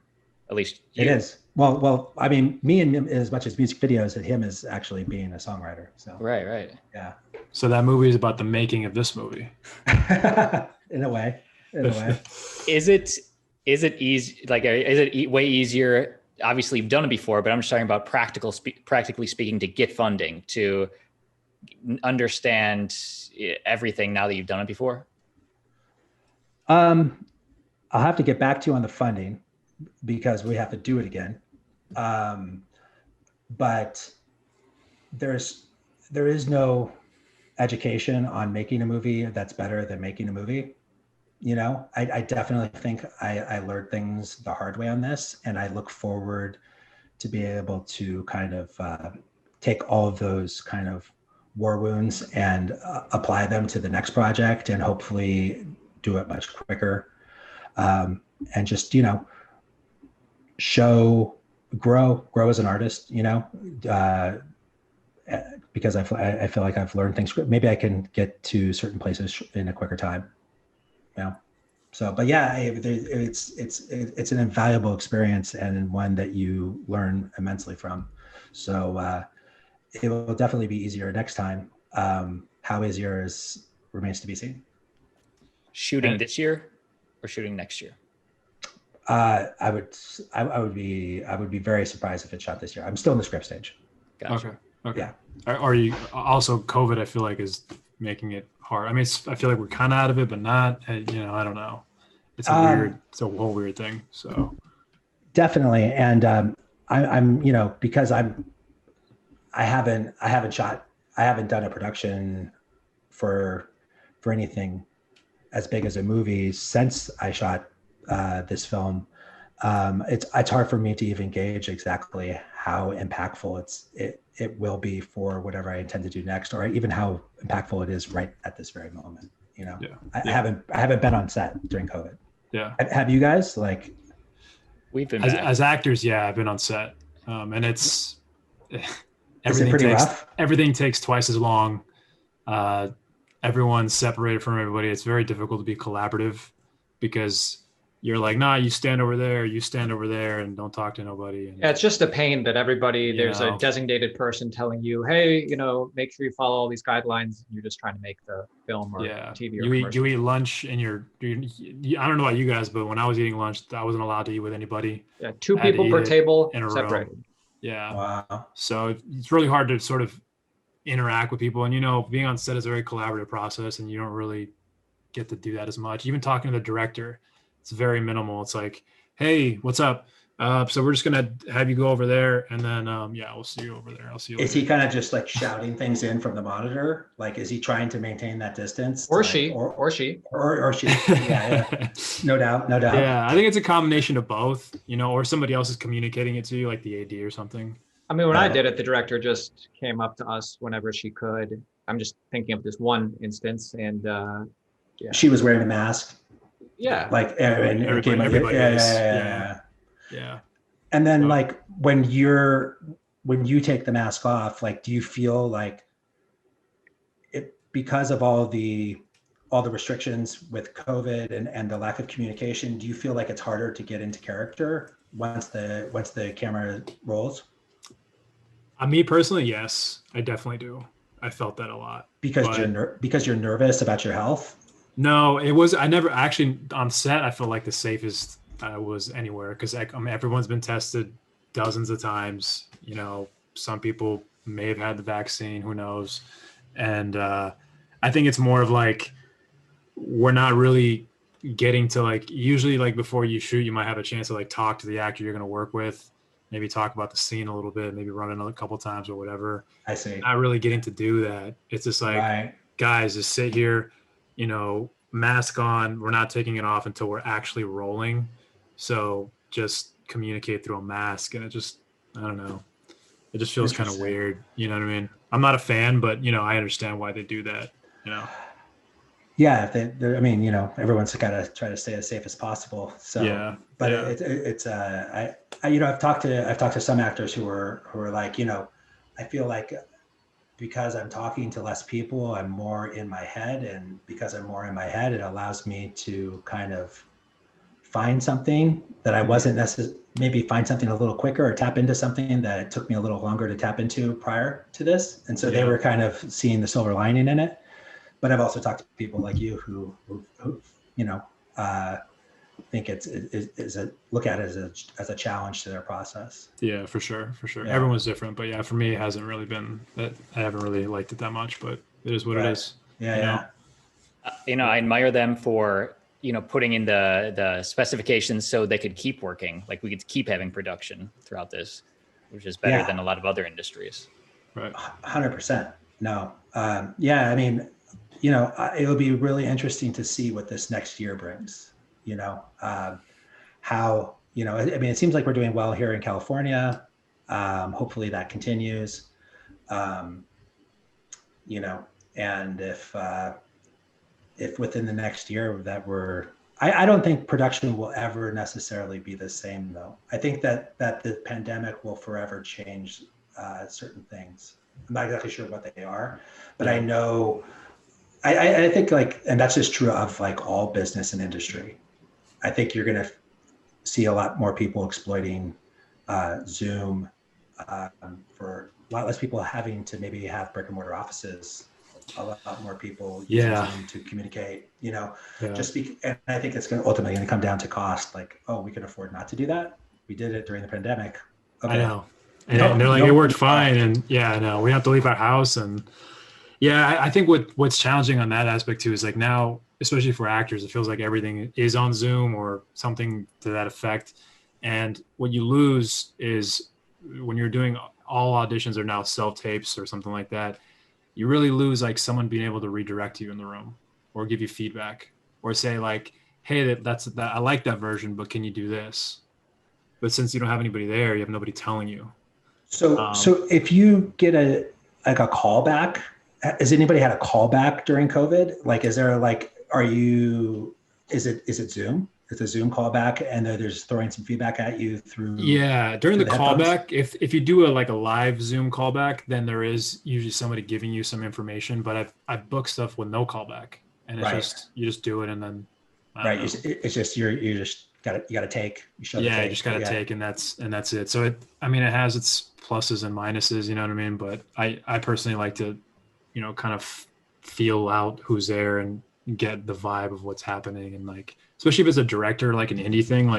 at least. It is. Well, I mean, me and him, as much as music videos, and him is actually being a songwriter. So Right. Yeah. So that movie is about the making of this movie. In a way. Is it easy? Like, is it way easier? Obviously, you've done it before, but I'm just talking about practically speaking, to get funding, to understand everything now that you've done it before. I'll have to get back to you on the funding because we have to do it again. But there is no education on making a movie that's better than making a movie. You know, I definitely think I learned things the hard way on this, and I look forward to be able to kind of take all of those kind of war wounds and apply them to the next project, and hopefully do it much quicker, and just, you know, grow as an artist, you know, because I feel like I've learned things. Maybe I can get to certain places in a quicker time. Yeah. So, but yeah, it's an invaluable experience and one that you learn immensely from. So it will definitely be easier next time. How easier remains to be seen. Shooting this year or shooting next year? I would be very surprised if it shot this year. I'm still in the script stage. Gotcha. Okay. Yeah. Are you also COVID? I feel like is making it hard. I mean, I feel like we're kind of out of it, but not. You know, I don't know. It's a whole weird thing. So definitely, and I'm you know, because I haven't done a production for anything as big as a movie since I shot this film. It's hard for me to even gauge exactly how impactful it will be for whatever I intend to do next, or even how impactful it is right at this very moment. You know, I haven't been on set during COVID. Yeah. Have you guys? Like, we've been as actors? Yeah, I've been on set, and it's everything takes twice as long. Everyone's separated from everybody. It's very difficult to be collaborative because you're like, nah, you stand over there, and don't talk to nobody. And, yeah, it's just a pain that there's a designated person telling you, hey, you know, make sure you follow all these guidelines. You're just trying to make the film or TV. You eat lunch and I don't know about you guys, but when I was eating lunch, I wasn't allowed to eat with anybody. Yeah, 2 people per table, in a separated. row. Yeah. Wow. So it's really hard to sort of interact with people. And, you know, being on set is a very collaborative process, and you don't really get to do that as much. Even talking to the director, it's very minimal. It's like, hey, what's up? So we're just going to have you go over there. And then, we'll see you over there. I'll see you later. Is he kind of just like shouting things in from the monitor? Like, is he trying to maintain that distance? Or she. Yeah. No doubt. Yeah, I think it's a combination of both, you know, or somebody else is communicating it to you, like the AD or something. I mean, when I did it, the director just came up to us whenever she could. I'm just thinking of this one instance, and she was wearing a mask. Yeah, like everybody. Yeah. And then, like, when you take the mask off, like, do you feel like it, because of all the restrictions with COVID and the lack of communication, do you feel like it's harder to get into character once the camera rolls? Me personally, yes, I definitely do. I felt that a lot. Because you're nervous about your health? No, I never actually on set. I felt like the safest I was anywhere because everyone's been tested dozens of times. You know, some people may have had the vaccine, who knows? And I think it's more of like, we're not really getting to, like, usually like before you shoot, you might have a chance to like talk to the actor you're going to work with. Maybe talk about the scene a little bit, maybe run it a couple times or whatever. I see. Not really getting to do that. It's just like, guys, just sit here, you know, mask on. We're not taking it off until we're actually rolling. So just communicate through a mask. And I don't know. It just feels kind of weird. You know what I mean? I'm not a fan, but, you know, I understand why they do that, you know. Yeah, I mean, everyone's got to try to stay as safe as possible. So, Yeah, but yeah. it's I've talked to some actors who are like, I feel like because I'm talking to less people, I'm more in my head, and because I'm more in my head, it allows me to kind of find something that I wasn't necessarily, maybe find something a little quicker, or tap into something that it took me a little longer to tap into prior to this. And so they were kind of seeing the silver lining in it. But I've also talked to people like you who think look at it as a challenge to their process. Yeah, for sure. Yeah. Everyone's different, but yeah, for me, it hasn't really been that. I haven't really liked it that much, but it is what it is. Yeah. I admire them for putting in the specifications so they could keep working. Like we could keep having production throughout this, which is better than a lot of other industries. Right. 100%. No. I mean, it'll be really interesting to see what this next year brings. How, I mean, it seems like we're doing well here in California. Hopefully that continues. And if within the next year that I don't think production will ever necessarily be the same, though. I think that the pandemic will forever change certain things. I'm not exactly sure what they are, but I know, I think and that's just true of all business and industry. I think you're going to see a lot more people exploiting Zoom for a lot less people having to maybe have brick and mortar offices. A lot more people using Zoom to communicate, and I think it's ultimately going to come down to cost. We can afford not to do that. We did it during the pandemic. Okay. I know. And they're like, it worked fine. And we have to leave our house. And I think what's challenging on that aspect too is now, especially for actors, it feels like everything is on Zoom or something to that effect. And what you lose is when you're doing all auditions are now self-tapes or something like that, you really lose someone being able to redirect you in the room or give you feedback or say hey, that's I like that version, but can you do this? But since you don't have anybody there, you have nobody telling you. So if you get a callback, has anybody had a callback during COVID? Is there is it Zoom? It's a Zoom callback and they're just throwing some feedback at you through. Yeah. During the callback, if you do a live Zoom callback, then there is usually somebody giving you some information, but I've booked stuff with no callback and it's you just do it. And then, it's just, you got to take, you show the take. You just got to take and that's it. So it has its pluses and minuses, you know what I mean? But I personally like to, kind of feel out who's there and get the vibe of what's happening. And especially if it's a director, an indie thing,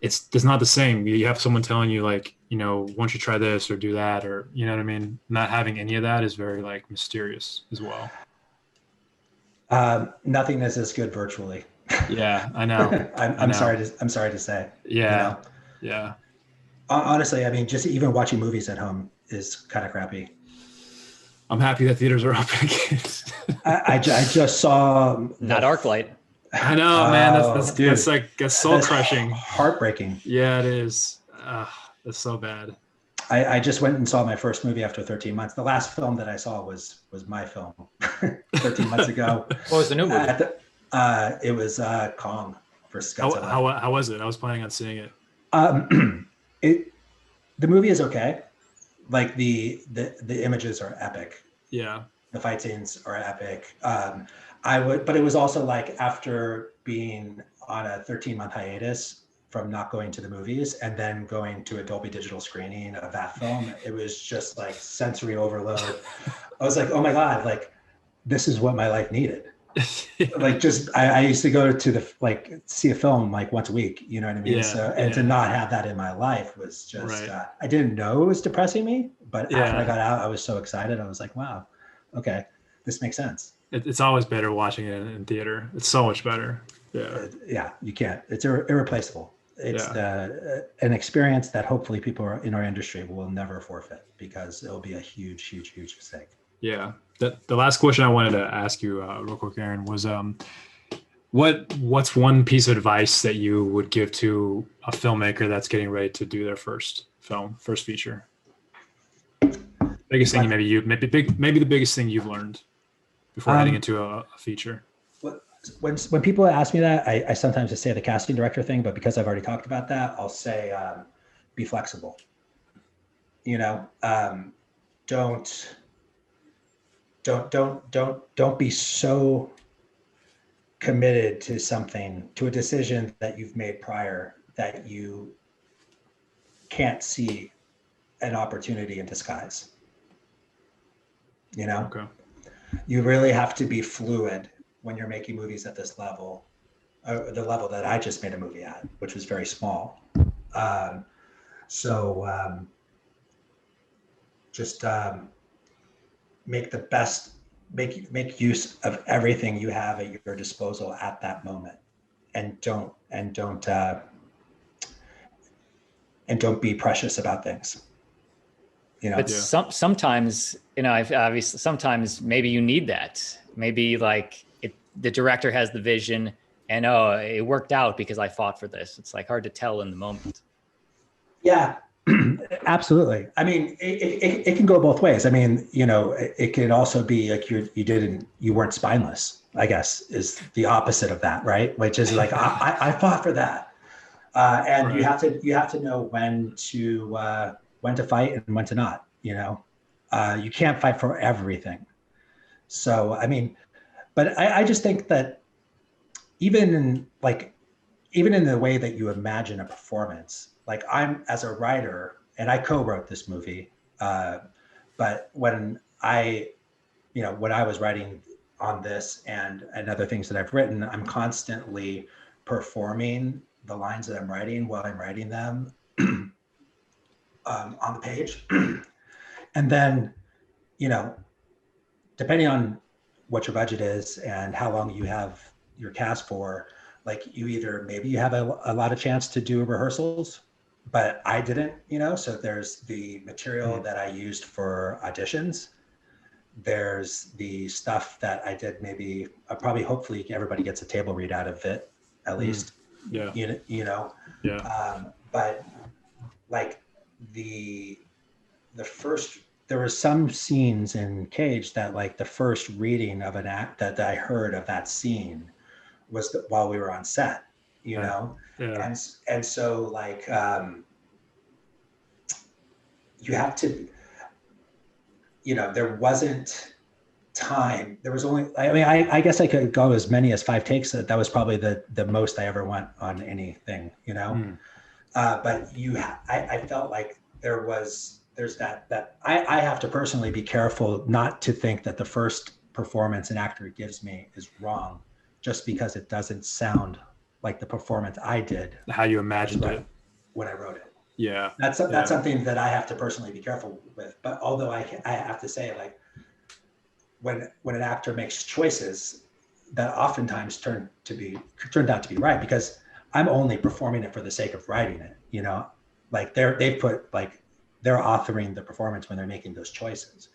it's not the same. You have someone telling you why don't you try this or do that, or, you know what I mean? Not having any of that is very mysterious as well. Nothing is as good virtually. Yeah, I know. I'm sorry to say. Yeah. Yeah. Honestly, I mean, just even watching movies at home is kind of crappy. I'm happy that theaters are open again. I just saw not ArcLight. I know, man. That's soul crushing. Heartbreaking. Yeah, it is. That's so bad. I just went and saw my first movie after 13 months. The last film that I saw was my film 13 months ago. What was the new movie? It was Kong versus Godzilla. How was it? I was planning on seeing it. The movie is okay. The images are epic. Yeah. The fight scenes are epic. But it was also after being on a 13-month hiatus from not going to the movies and then going to a Dolby Digital screening of that film, it was just sensory overload. I was oh my God, this is what my life needed. I used to go to see a film once a week, you know what I mean? To not have that in my life was just, I didn't know it was depressing me, but after I got out, I was so excited. I was wow, okay, this makes sense. It's always better watching it in theater. It's so much better. Yeah. You can't, it's irreplaceable. It's an experience that hopefully people in our industry will never forfeit because it'll be a huge, huge, huge mistake. Yeah. The last question I wanted to ask you real quick, Aaron, was what's one piece of advice that you would give to a filmmaker that's getting ready to do their first feature? Biggest thing maybe the biggest thing you've learned. before heading into a feature? When people ask me that, I sometimes just say the casting director thing, but because I've already talked about that, I'll say be flexible. You know, don't be so committed to something, to a decision that you've made prior, that you can't see an opportunity in disguise. You know, Okay. You really have to be fluid when you're making movies at this level, the level that I just made a movie at, which was very small. Just make the best, make use of everything you have at your disposal at that moment, and don't be precious about things. You know, but sometimes, you know, obviously sometimes maybe you need that. Maybe like the director has the vision and, oh, it worked out because I fought for this. It's like hard to tell in the moment. Yeah, absolutely. I mean, it can go both ways. I mean, you know, it can also be like you weren't spineless, I guess, is the opposite of that, right? Which is like, I fought for that. And right. you have to know when to fight and when to not, you know. You can't fight for everything. So, I mean, but I just think that even in the way that you imagine a performance, like I'm as a writer, and I co-wrote this movie, but when I was writing on this and other things that I've written, I'm constantly performing the lines that I'm writing while I'm writing them on the page. And then, you know, depending on what your budget is and how long you have your cast for, like maybe you have a lot of chance to do rehearsals, but I didn't, you know. So there's the material that I used for auditions. There's the stuff that I did, maybe hopefully everybody gets a table read out of it, at least. Yeah. You know. Yeah. But like there were some scenes in Cage that, like, the first reading of an act that I heard of that scene was while we were on set, you know? Yeah. And so, like, you have to, you know, there wasn't time. There was only, I mean, I guess I could go as many as 5 takes. That was probably the most I ever went on anything, you know? But I felt like there's that I have to personally be careful not to think that the first performance an actor gives me is wrong just because it doesn't sound like the performance I did. How you imagined it when I wrote it. Yeah. That's something that I have to personally be careful with. But although I have to say, like, when an actor makes choices that oftentimes turned out to be right, because I'm only performing it for the sake of writing it, you know, like they're authoring the performance when they're making those choices.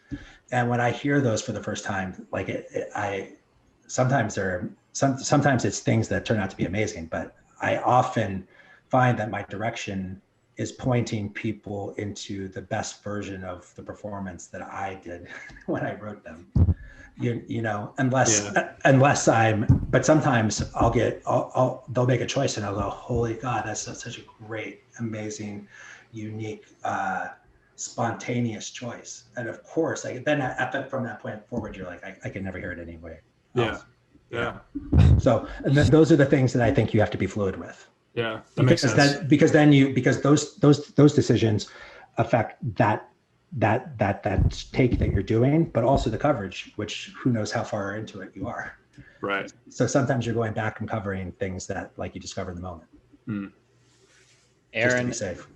And when I hear those for the first time, like sometimes it's things that turn out to be amazing, but I often find that my direction is pointing people into the best version of the performance that I did when I wrote them. You know, unless but sometimes they'll make a choice and I'll go, holy God, that's such a great, amazing, unique, spontaneous choice. And of course, from that point forward, you're like, I can never hear it anyway. Yeah. So, and then those are the things that I think you have to be fluid with. Yeah, that makes sense. Because those decisions affect that take that you're doing, but also the coverage, which who knows how far into it you are. Right. So sometimes you're going back and covering things that, like, you discover in the moment. Aaron, just to be safe.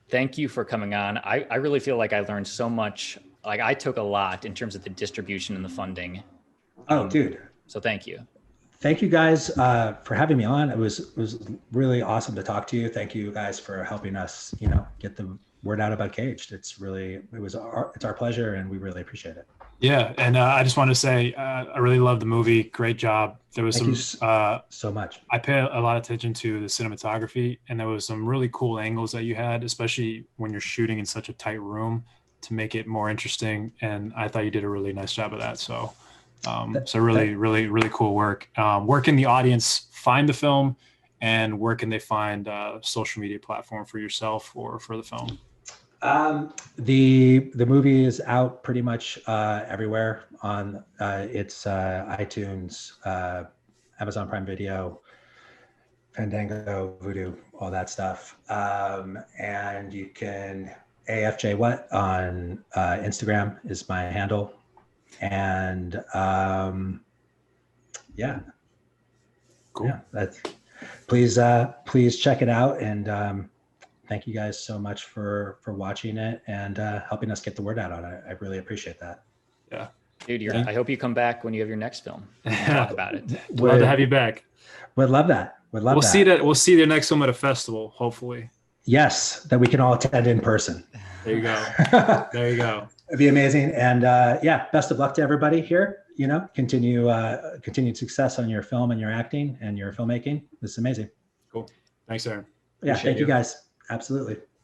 Thank you for coming on. I really feel like I learned so much. Like, I took a lot in terms of the distribution and the funding. Dude. So thank you. Thank you guys for having me on. It was really awesome to talk to you. Thank you guys for helping us, you know, get the word out about Caged. It's our pleasure, and we really appreciate it. Yeah, and I just want to say I really love the movie. Great job. There was so much. I pay a lot of attention to the cinematography, and there was some really cool angles that you had, especially when you're shooting in such a tight room, to make it more interesting. And I thought you did a really nice job of that. So So really cool work. Where can the audience find the film, and where can they find a social media platform for yourself or for the film? The movie is out pretty much everywhere on it's iTunes, Amazon Prime Video, Fandango, Vudu, all that stuff. And you can AFJ What on Instagram is my handle. And yeah. Cool. Yeah, that's, please check it out. And thank you guys so much for watching it and helping us get the word out on it. I really appreciate that. Yeah. Dude, I hope you come back when you have your next film and talk about it. Love to have you back. Would love that. We'll see the next film at a festival, hopefully. Yes, that we can all attend in person. There you go. There you go. It'd be amazing. And yeah, best of luck to everybody here. You know, continued success on your film and your acting and your filmmaking. This is amazing. Cool. Thanks, Aaron. Yeah, thank you guys. Absolutely.